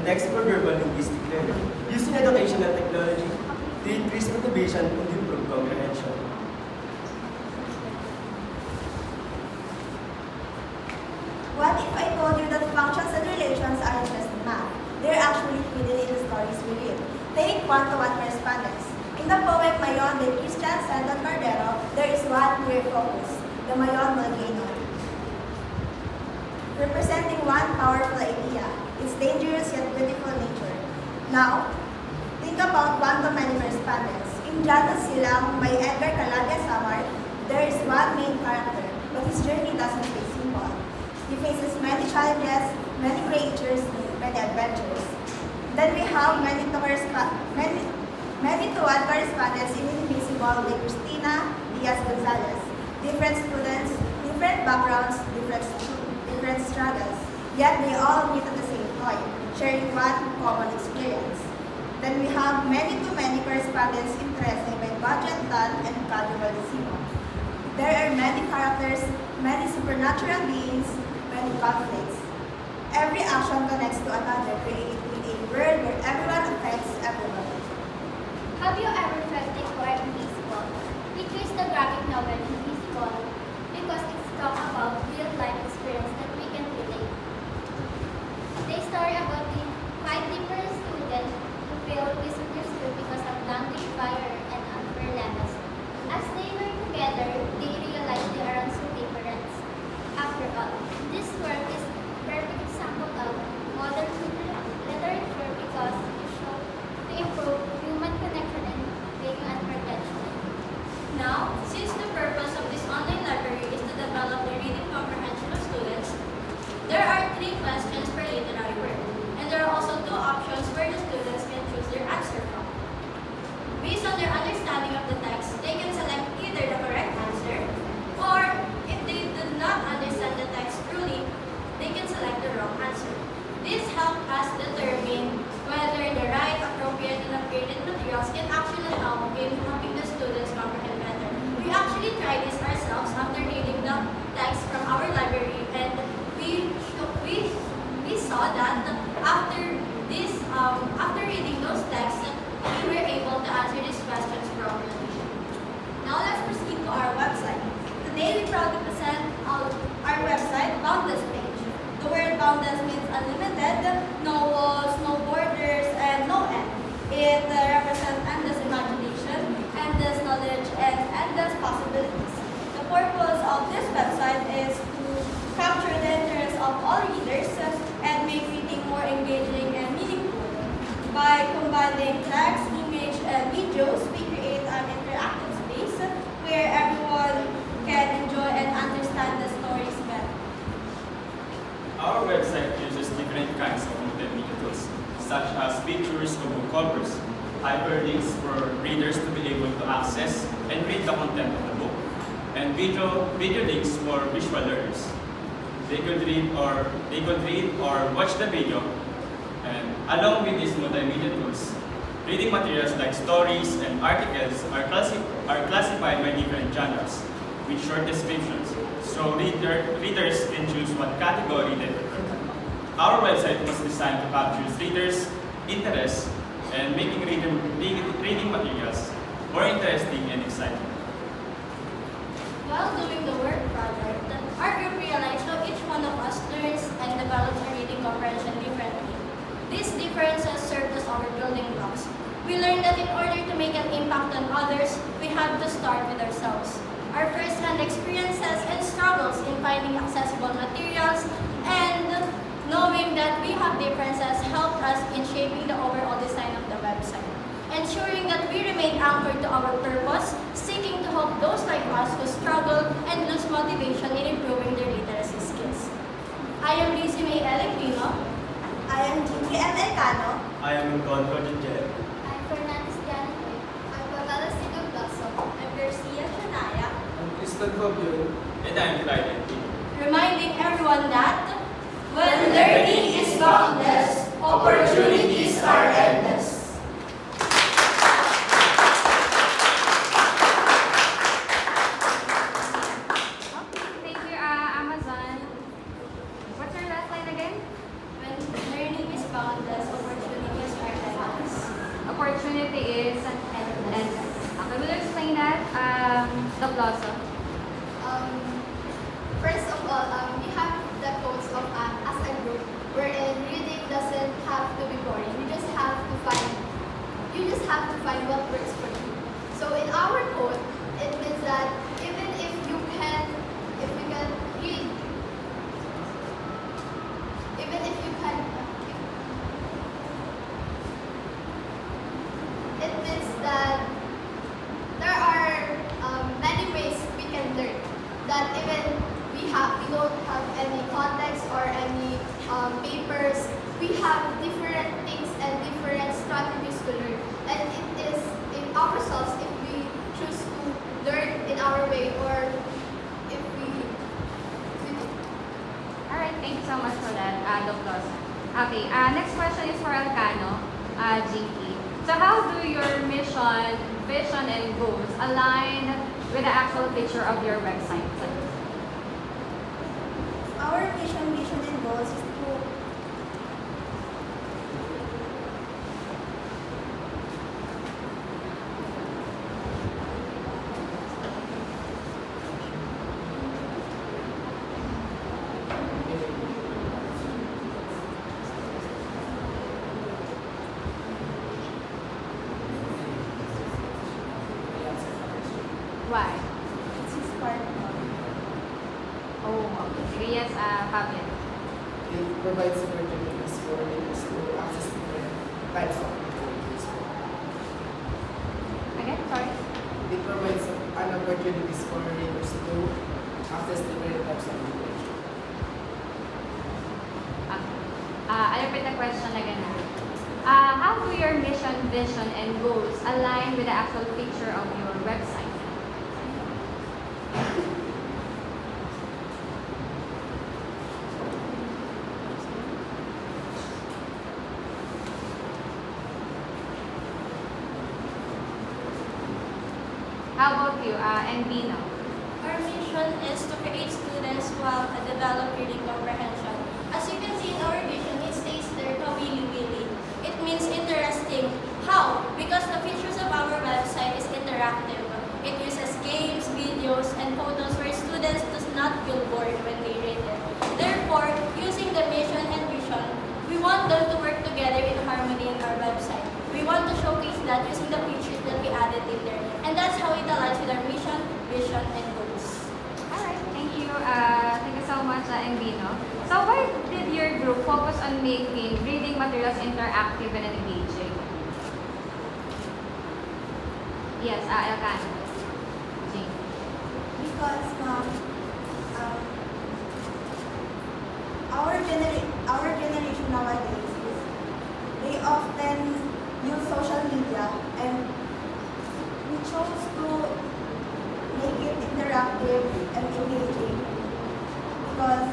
and explore verbal linguistic learning using educational technology to increase motivation and improve comprehension. What if I told you that functions and relations aren't just math? They're actually hidden in the stories we read. Take one-to-one correspondence. In the poem Mayon by Christian Sandon Cordero, there is one clear focus, the Mayon volcano, representing one powerful idea, its dangerous yet beautiful nature. Now, think about one-to-many correspondence. In Janus Silang by Edgar Calabia Samar, there is one main character, but his journey doesn't stay simple. He faces many challenges, many creatures, many adventures. Then we have many-to-one correspondence in Invisible by Cristina Diaz Gonzalez. Different students, different backgrounds, different struggles, yet they all meet at the same point, sharing one common experience. Then we have many-to-many correspondence in Trece by Budget Tan and Cadre Valdecino. There are many characters, many supernatural beings, many conflicts. Every action connects to another, creating a world where everyone affects everyone. Have you ever felt like you are invisible? We choose the graphic novel Invisible because it's talk about real-life experience that we can relate. The story about the 5 different students who feel misunderstood because of language barrier and unfair levels. As they learn together, they realize they are so different. After all, this work is a perfect example of modern literature because it shows to improve human connection and value and protection. Now, since the purpose of this online library is to develop the reading comprehension of students, there are 3 questions per literary work, and there are also 2 options where the students can choose their answer from. Based on their understanding of the text, they can select either the correct answer, or if they do not understand the text truly, they can select the wrong answer. This helps us determine whether the right, appropriate, and upgraded materials can actually help in helping the students comprehend better. We actually tried this ourselves after reading the text from our library, and we saw that after reading those texts, we were able to answer these questions properly. Now let's proceed to our website. Today we proudly present our website, Boundless page. The word boundless means unlimited, no walls, no borders, and no end. It represents endless imagination, endless knowledge, and endless possibilities. The purpose of this website is to capture the interest of all readers and make reading more engaging and meaningful. By combining text, image, and videos, we create an interactive space where everyone can enjoy and understand the stories better. Our website uses different kinds of multimedia tools, such as pictures of book covers, hyperlinks for readers to be able to access and read the content of the book, and video links for visual learners. They could read or watch the video, and along with these multimedia tools, reading materials like stories and articles are classified by different genres with short descriptions, so readers can choose what category they prefer. Our website was designed to capture readers' interest and making reading materials more interesting and exciting. While doing the work project, our group realized how each one of us learns and develops our reading comprehension differently. These differences serve as our building blocks. We learned that in order to make an impact on others, we have to start with ourselves. Our first-hand experiences and struggles in finding accessible materials and knowing that we have differences helped us in shaping the overall design of the website, ensuring that we remain anchored to our purpose, seeking to help those like us who struggle and lose motivation in improving their literacy skills. I am Lizzie May Elegrino. I am Gigi M. Elcano. I am Encontro Jejel. I'm Fernandez Janitoy. I'm Pagala Sigaglaso. I'm Garcia Shanaya. I'm Tristan Fabian. And I'm Clyde P. Reminding everyone that When learning is boundless, opportunities are endless. Thank you, Amazon. What's your last line again? when learning is boundless, opportunity is endless. Okay, will you explain that? The blossom. First of all, we have the goals of as a group, wherein reading doesn't have to be boring. You just have to find what works for you. So in our code, it means that even if you can read, even if you can, it means that there are many ways we can learn. That even we don't have any context or any papers. We have different things and different strategies to learn. And it is in ourselves if we choose to learn in our way or if we Alright, thank you so much for that, Doc Blossom. Okay, next question is for Elcano, Jinky. So how do your mission, vision, and goals align with the actual picture of your website? Our mission, vision, and goals is to Why? it's inspired. Oh, okay. Sige, yes, Fabian. It provides opportunities for readers to access different types of information. Again, sorry. It provides an opportunities for readers to access different types of information. Okay. I'll repeat the question again now. How do your mission, vision, and goals align with the actual picture of your website? How about you, Envino? Our mission is to create students who have a developed reading comprehension. As you can see in our vision, it states there, Kawili-Wili. It means interesting. How? Because the features of our website is interactive. It uses games, videos, and photos where students do not feel bored when they read it. Therefore, using the mission and vision, we want them to work together in harmony in our website. We want to showcase that using the features that we added in there. And that's how it aligns with our mission, vision, and goals. Alright, thank you. Thank you so much, Envino. So why did your group focus on making reading materials interactive and engaging? Yes, Elcano. Jane. Because our generation nowadays is they often use social media, and we chose to make it interactive and engaging because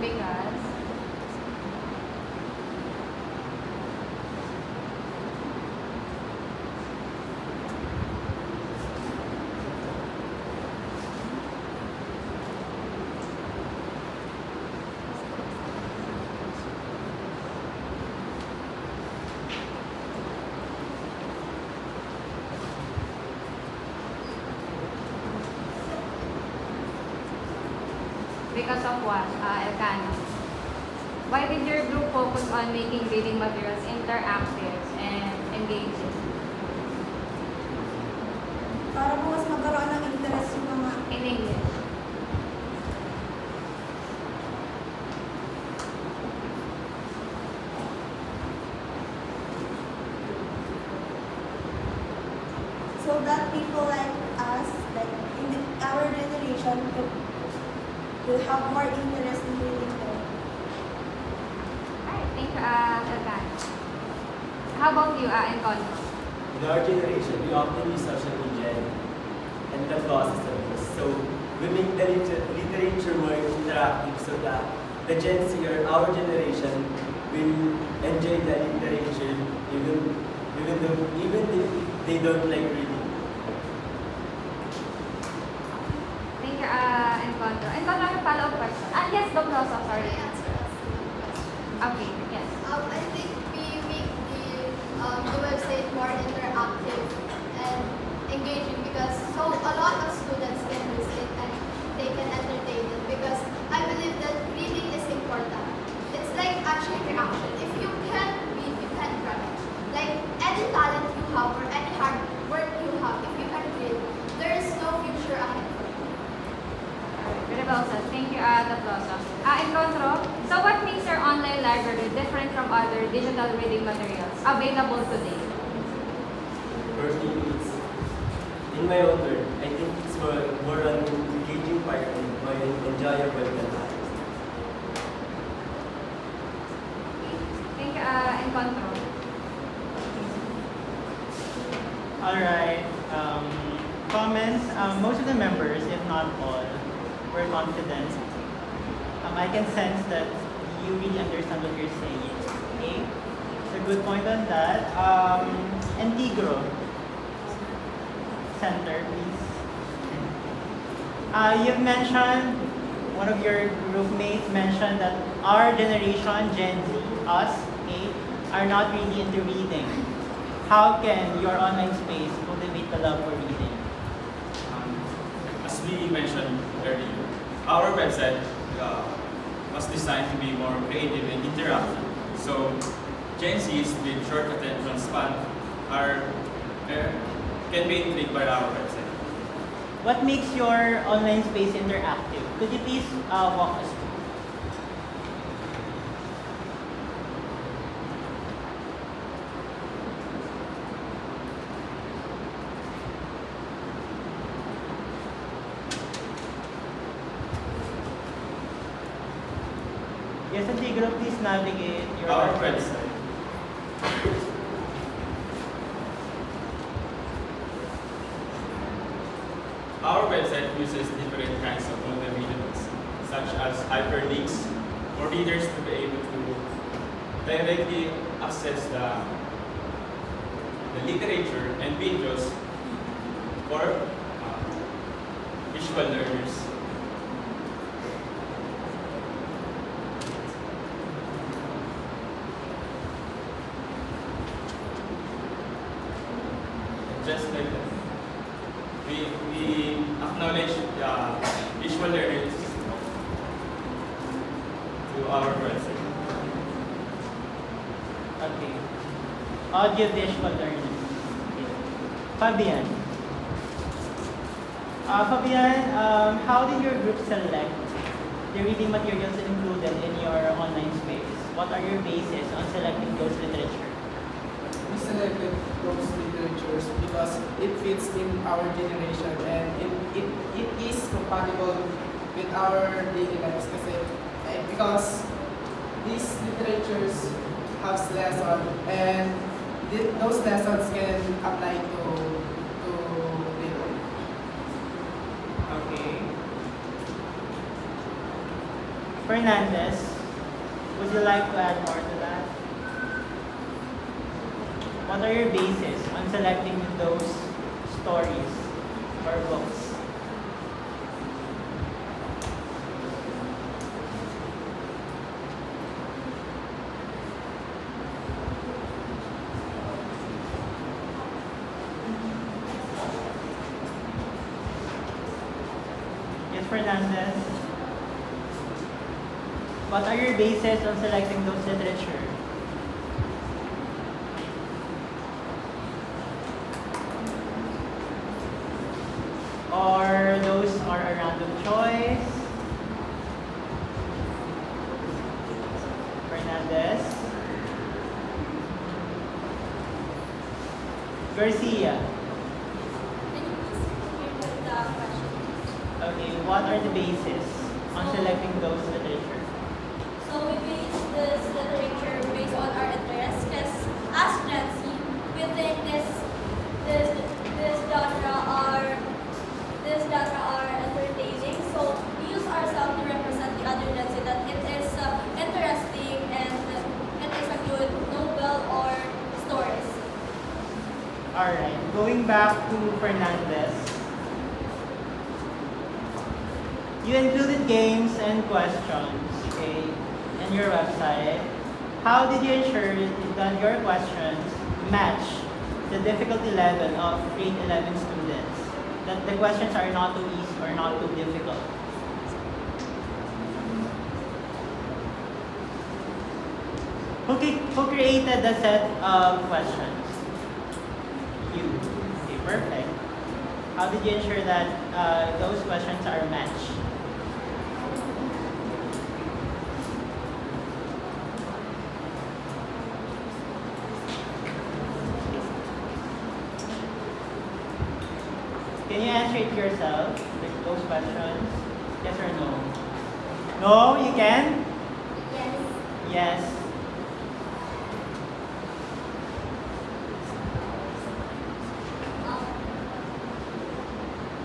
Because Because of what, Elcano? Why did your group focus on making reading materials interactive and engaging? para po mas magkaroon ng interest yung mga In English. so that people like us, like our generation, will have more interest in reading them. Alright, thank you, Elcano. How about you, Enconto? In our generation, we often use social media and the process of this. So we make the literature more interactive so that the Gen Z or our generation will enjoy the literature even if they don't like reading. Thank you, Encontro. Encontro, may follow-up question. Yes, Doc Rosa, sorry. Okay, yes. I think we make the website more interactive and engaging because so a lot of students can use it and they can entertain it because I believe that reading is important. It's like action reaction. If you can't read, you can't write. Like any talent you have or any hard work you have, if you can't read, there is no future ahead for you. Very well said. Thank you, Doc Rosa. Encontro, so what makes your online library different from other digital reading materials available today? For me, it's, in my own word, I think it's more an engaging part and more enjoyable than others. Thank you, Encontro. Alright, comments. Most of the members, if not all, were confident. I can sense that you really understand what you're saying. Okay? It's a good point on that. Integro. Center, please. You've mentioned, one of your group mates mentioned that our generation, Gen Z, us, okay, are not really into reading. How can your online space motivate the love for reading? As we mentioned earlier, our website was designed to be more creative and interactive. So Gen Zs with short attention span can be intrigued by our website. What makes your online space interactive? Could you please walk us through? Yes, Integro, please navigate your Our website. Our website uses different kinds of multimedia, such as hyperlinks, for readers to be able to directly access the literature and videos for visual learners. Just like that. We acknowledge visual learners to our website. Okay. Audio visual learning. Okay. Fabian. Fabian, how did your group select the reading materials included in your online space? What are your bases on selecting those literature? We selected those literatures because it fits in our generation and it is compatible with our daily lives because these literatures have lessons and those lessons can apply to daily life. Okay. Fernandez, would you like to add more to that? What are your bases on selecting those stories or books? Yes, Fernandez. What are your bases on selecting those literature? Or those are a random choice? Fernandez. Garcia. Okay, what are the bases on selecting those literature? So we base this literature based on our interests because as Gen Z, we think this genre are entertaining. So we use ourselves to represent the other Gen Z that it is interesting and it is a good novel or stories. Alright, going back to Fernandez. You included games and questions, okay, in your website. How did you ensure that your questions match the difficulty level of grade 11 students? That the questions are not too easy or not too difficult? Who created the set of questions? You. Okay, perfect. How did you ensure that those questions are matched? Can you answer it yourself, those questions? Yes or no? No, you can? Yes. Yes.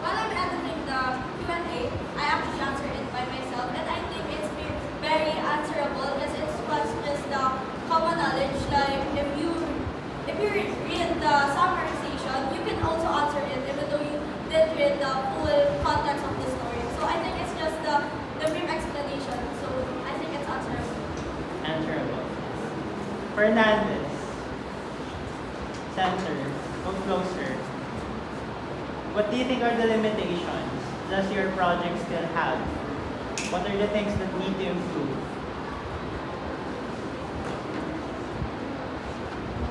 While I'm editing the Q&A, I actually answered it by myself, and I think it's very answerable because it was just the common knowledge. Like if you read the summarization, you can also answer it even though you didn't read the full context of the story. So I think it's just the brief explanation. So I think it's answerable. Answerable. Fernandez. Center. Go closer. What do you think are the limitations does your project still have? What are the things that need to improve?